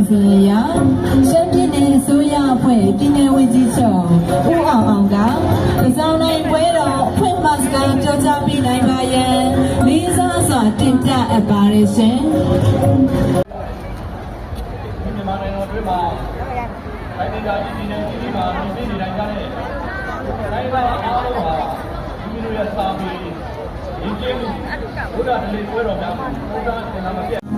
စဉ်ရရှမ်းပြည်နယ်အစိုးရအဖွဲ့ပြည်နယ်ဝန်ကြီးချုပ်ဦးအောင်ကပစောင်းနိုင်ပွဲတော်အဖွင့်မှစကားပြောကြားပေးနိုင်ပါရန်လေးစားစွာတင်ပြအပ်ပါတယ်ရှင်မြန်မာနိုင်ငံတွင်းမှာတိုင်းဒေသကြီးနဲ့ပြည်နယ်မှာပြည်နေတိုင်းကြတဲ့တိုင်းဒေသအားလုံးဟာဒီလိုရစာပေရင်းကျင်းမှုဘုရားတလေးပွဲတော်များမှာဘုရားသင်္ဃာမပြတ်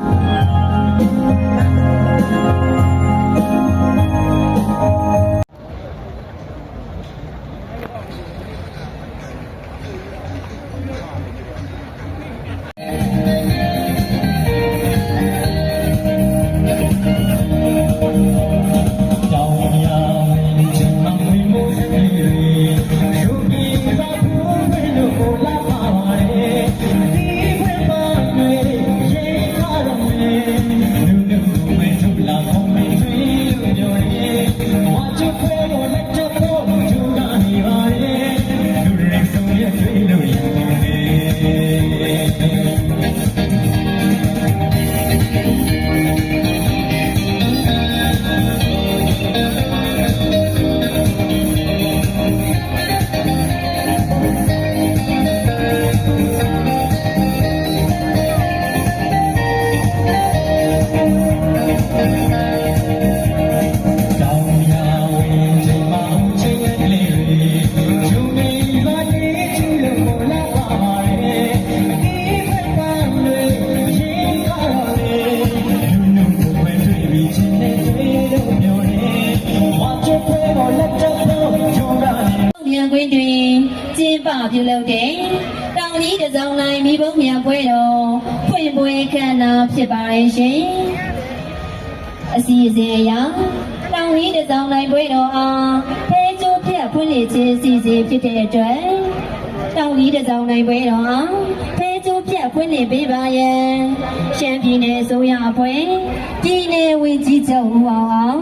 ပြုလုပ်တဲ့တောင်ကြီးတစောင်းတိုင်းမိဘုံမြပွဲတော်ဖွင့်ပွဲခမ်းနားဖြစ်ပါရဲ့ရှင်အစီအစဉ်အရတောင်ကြီးတစောင်းတိုင်းပွဲတော်အားဖဲကျိုးပြတ်ဖွင့်လှစ်ခြင်းအစီအစဉ်ဖြစ်တဲ့အတွက်တောင်ကြီးတစောင်းတိုင်းပွဲတော်အားဖဲကျိုးပြတ်ဖွင့်လှစ်ပေးပါရန်ရှမ်းပြည်နယ်အစိုးရအဖွဲ့ပြည်နယ်ဝန်ကြီးချုပ်ဦးအောင်